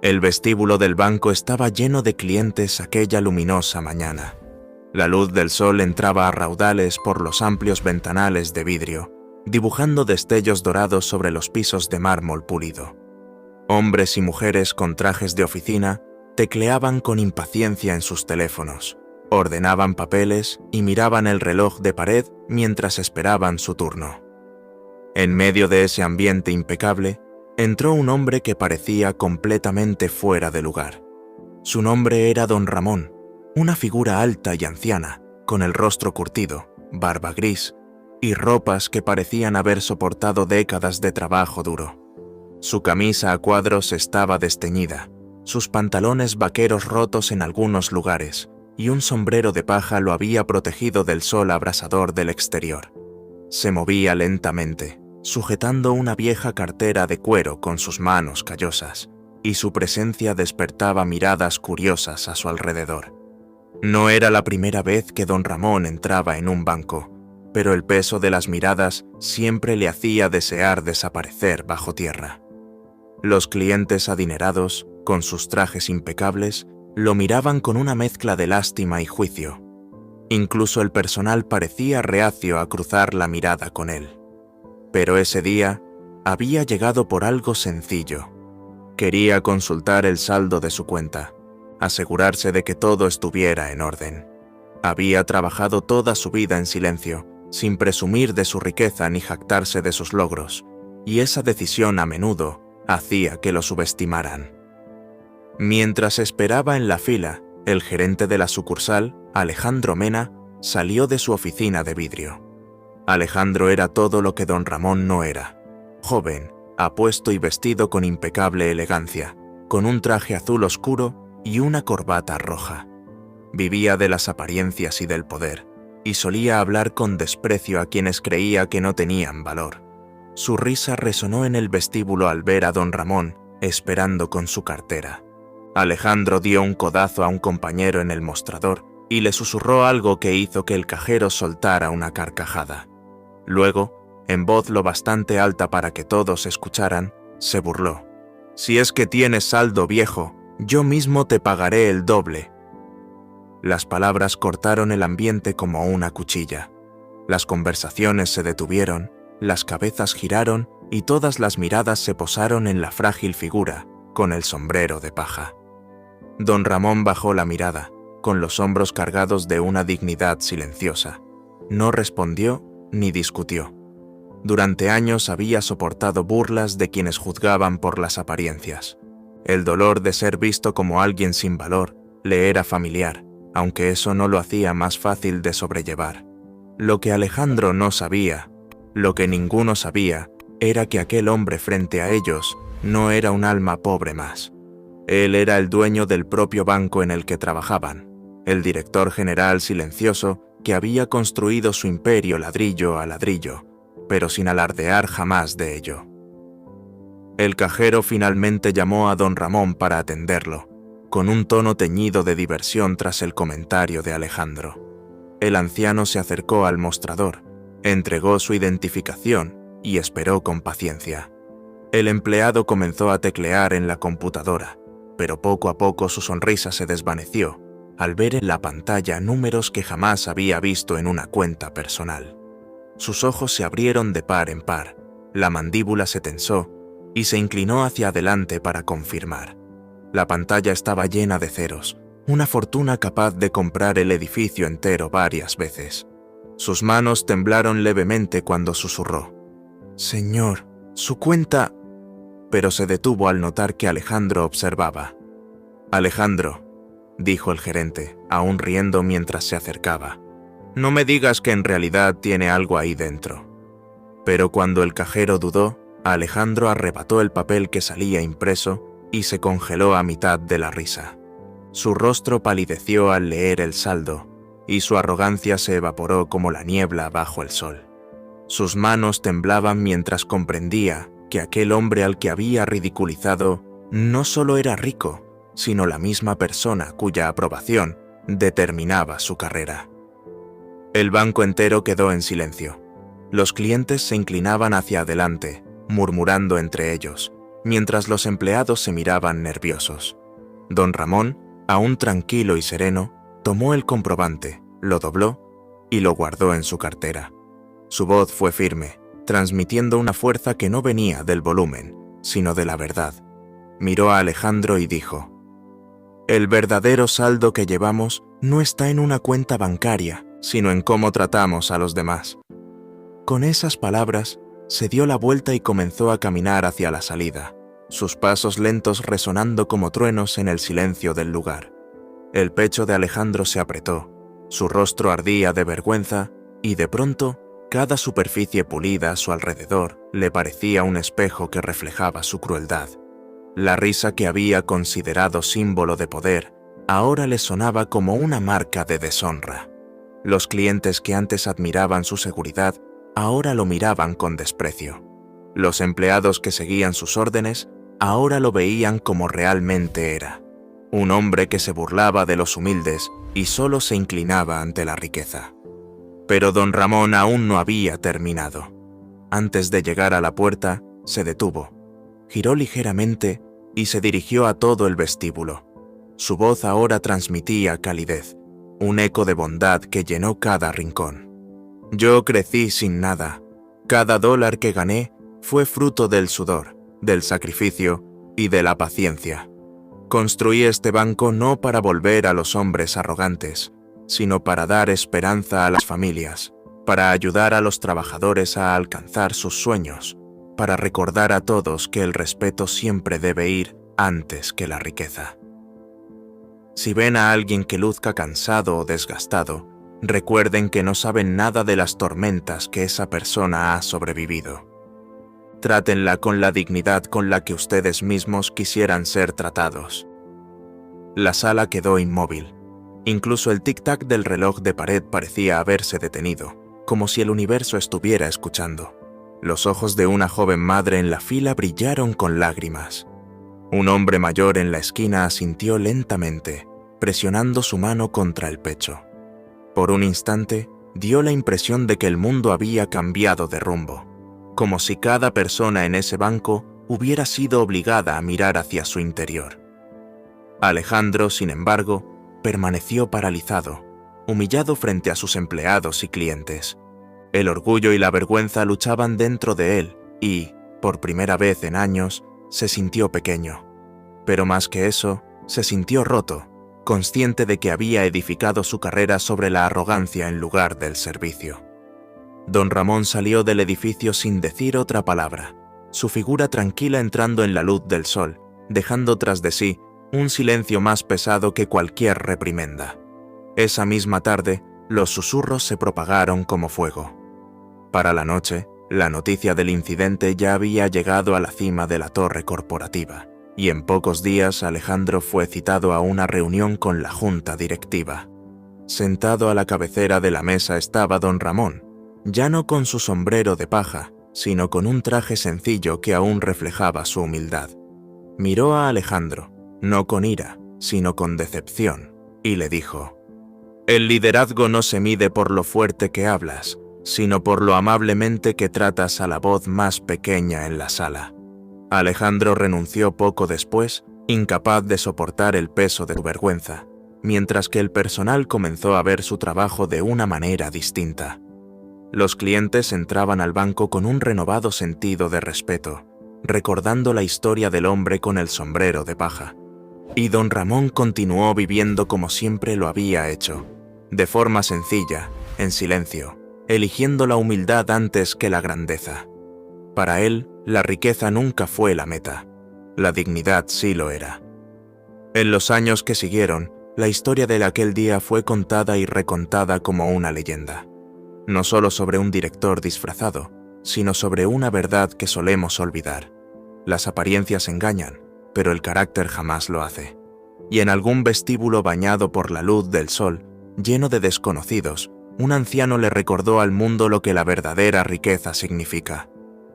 El vestíbulo del banco estaba lleno de clientes aquella luminosa mañana. La luz del sol entraba a raudales por los amplios ventanales de vidrio, dibujando destellos dorados sobre los pisos de mármol pulido. Hombres y mujeres con trajes de oficina tecleaban con impaciencia en sus teléfonos, ordenaban papeles y miraban el reloj de pared mientras esperaban su turno. En medio de ese ambiente impecable, entró un hombre que parecía completamente fuera de lugar. Su nombre era Don Ramón, una figura alta y anciana, con el rostro curtido, barba gris y ropas que parecían haber soportado décadas de trabajo duro. Su camisa a cuadros estaba desteñida, sus pantalones vaqueros rotos en algunos lugares y un sombrero de paja lo había protegido del sol abrasador del exterior. Se movía lentamente, sujetando una vieja cartera de cuero con sus manos callosas, y su presencia despertaba miradas curiosas a su alrededor. No era la primera vez que don Ramón entraba en un banco, pero el peso de las miradas siempre le hacía desear desaparecer bajo tierra. Los clientes adinerados, con sus trajes impecables, lo miraban con una mezcla de lástima y juicio. Incluso el personal parecía reacio a cruzar la mirada con él. Pero ese día había llegado por algo sencillo. Quería consultar el saldo de su cuenta, asegurarse de que todo estuviera en orden. Había trabajado toda su vida en silencio, sin presumir de su riqueza ni jactarse de sus logros, y esa decisión a menudo hacía que lo subestimaran. Mientras esperaba en la fila, el gerente de la sucursal, Alejandro Mena, salió de su oficina de vidrio. Alejandro era todo lo que don Ramón no era. Joven, apuesto y vestido con impecable elegancia, con un traje azul oscuro y una corbata roja. Vivía de las apariencias y del poder, y solía hablar con desprecio a quienes creía que no tenían valor. Su risa resonó en el vestíbulo al ver a don Ramón esperando con su cartera. Alejandro dio un codazo a un compañero en el mostrador y le susurró algo que hizo que el cajero soltara una carcajada. Luego, en voz lo bastante alta para que todos escucharan, se burló. «Si es que tienes saldo, viejo, yo mismo te pagaré el doble». Las palabras cortaron el ambiente como una cuchilla. Las conversaciones se detuvieron, las cabezas giraron y todas las miradas se posaron en la frágil figura, con el sombrero de paja. Don Ramón bajó la mirada, con los hombros cargados de una dignidad silenciosa. No respondió ni discutió. Durante años había soportado burlas de quienes juzgaban por las apariencias. El dolor de ser visto como alguien sin valor le era familiar, aunque eso no lo hacía más fácil de sobrellevar. Lo que Alejandro no sabía, lo que ninguno sabía, era que aquel hombre frente a ellos no era un alma pobre más. Él era el dueño del propio banco en el que trabajaban, el director general silencioso que había construido su imperio ladrillo a ladrillo, pero sin alardear jamás de ello. El cajero finalmente llamó a don Ramón para atenderlo, con un tono teñido de diversión tras el comentario de Alejandro. El anciano se acercó al mostrador, entregó su identificación y esperó con paciencia. El empleado comenzó a teclear en la computadora, pero poco a poco su sonrisa se desvaneció al ver en la pantalla números que jamás había visto en una cuenta personal. Sus ojos se abrieron de par en par, la mandíbula se tensó y se inclinó hacia adelante para confirmar. La pantalla estaba llena de ceros, una fortuna capaz de comprar el edificio entero varias veces. Sus manos temblaron levemente cuando susurró: «Señor, su cuenta…», pero se detuvo al notar que Alejandro observaba. «Alejandro», dijo el gerente, aún riendo mientras se acercaba, «no me digas que en realidad tiene algo ahí dentro». Pero cuando el cajero dudó, Alejandro arrebató el papel que salía impreso y se congeló a mitad de la risa. Su rostro palideció al leer el saldo, y su arrogancia se evaporó como la niebla bajo el sol. Sus manos temblaban mientras comprendía que aquel hombre al que había ridiculizado no solo era rico, sino la misma persona cuya aprobación determinaba su carrera. El banco entero quedó en silencio. Los clientes se inclinaban hacia adelante, murmurando entre ellos, mientras los empleados se miraban nerviosos. Don Ramón, aún tranquilo y sereno, tomó el comprobante, lo dobló y lo guardó en su cartera. Su voz fue firme, transmitiendo una fuerza que no venía del volumen, sino de la verdad. Miró a Alejandro y dijo: «El verdadero saldo que llevamos no está en una cuenta bancaria, sino en cómo tratamos a los demás». Con esas palabras, se dio la vuelta y comenzó a caminar hacia la salida, sus pasos lentos resonando como truenos en el silencio del lugar. El pecho de Alejandro se apretó, su rostro ardía de vergüenza y de pronto, cada superficie pulida a su alrededor le parecía un espejo que reflejaba su crueldad. La risa que había considerado símbolo de poder, ahora le sonaba como una marca de deshonra. Los clientes que antes admiraban su seguridad, ahora lo miraban con desprecio. Los empleados que seguían sus órdenes, ahora lo veían como realmente era. Un hombre que se burlaba de los humildes y solo se inclinaba ante la riqueza. Pero don Ramón aún no había terminado. Antes de llegar a la puerta, se detuvo, giró ligeramente y se dirigió a todo el vestíbulo. Su voz ahora transmitía calidez, un eco de bondad que llenó cada rincón. «Yo crecí sin nada. Cada dólar que gané fue fruto del sudor, del sacrificio y de la paciencia. Construí este banco no para volver a los hombres arrogantes, sino para dar esperanza a las familias, para ayudar a los trabajadores a alcanzar sus sueños, para recordar a todos que el respeto siempre debe ir antes que la riqueza». Si ven a alguien que luzca cansado o desgastado, recuerden que no saben nada de las tormentas que esa persona ha sobrevivido. Trátenla con la dignidad con la que ustedes mismos quisieran ser tratados. La sala quedó inmóvil. Incluso el tic-tac del reloj de pared parecía haberse detenido, como si el universo estuviera escuchando. Los ojos de una joven madre en la fila brillaron con lágrimas. Un hombre mayor en la esquina asintió lentamente, presionando su mano contra el pecho. Por un instante, dio la impresión de que el mundo había cambiado de rumbo, como si cada persona en ese banco hubiera sido obligada a mirar hacia su interior. Alejandro, sin embargo, permaneció paralizado, humillado frente a sus empleados y clientes. El orgullo y la vergüenza luchaban dentro de él y, por primera vez en años, se sintió pequeño. Pero más que eso, se sintió roto, consciente de que había edificado su carrera sobre la arrogancia en lugar del servicio. Don Ramón salió del edificio sin decir otra palabra, su figura tranquila entrando en la luz del sol, dejando tras de sí un silencio más pesado que cualquier reprimenda. Esa misma tarde, los susurros se propagaron como fuego. Para la noche, la noticia del incidente ya había llegado a la cima de la torre corporativa, y en pocos días Alejandro fue citado a una reunión con la junta directiva. Sentado a la cabecera de la mesa estaba don Ramón, ya no con su sombrero de paja, sino con un traje sencillo que aún reflejaba su humildad. Miró a Alejandro, no con ira, sino con decepción, y le dijo: «El liderazgo no se mide por lo fuerte que hablas, sino por lo amablemente que tratas a la voz más pequeña en la sala». Alejandro renunció poco después, incapaz de soportar el peso de su vergüenza, mientras que el personal comenzó a ver su trabajo de una manera distinta. Los clientes entraban al banco con un renovado sentido de respeto, recordando la historia del hombre con el sombrero de paja. Y don Ramón continuó viviendo como siempre lo había hecho, de forma sencilla, en silencio, eligiendo la humildad antes que la grandeza. Para él, la riqueza nunca fue la meta, la dignidad sí lo era. En los años que siguieron, la historia de aquel día fue contada y recontada como una leyenda. No solo sobre un director disfrazado, sino sobre una verdad que solemos olvidar. Las apariencias engañan, pero el carácter jamás lo hace. Y en algún vestíbulo bañado por la luz del sol, lleno de desconocidos, un anciano le recordó al mundo lo que la verdadera riqueza significa.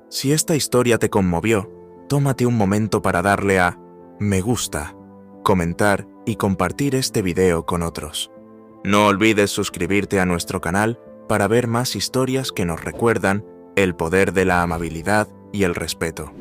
Si esta historia te conmovió, tómate un momento para darle a me gusta, comentar y compartir este video con otros. No olvides suscribirte a nuestro canal para ver más historias que nos recuerdan el poder de la amabilidad y el respeto.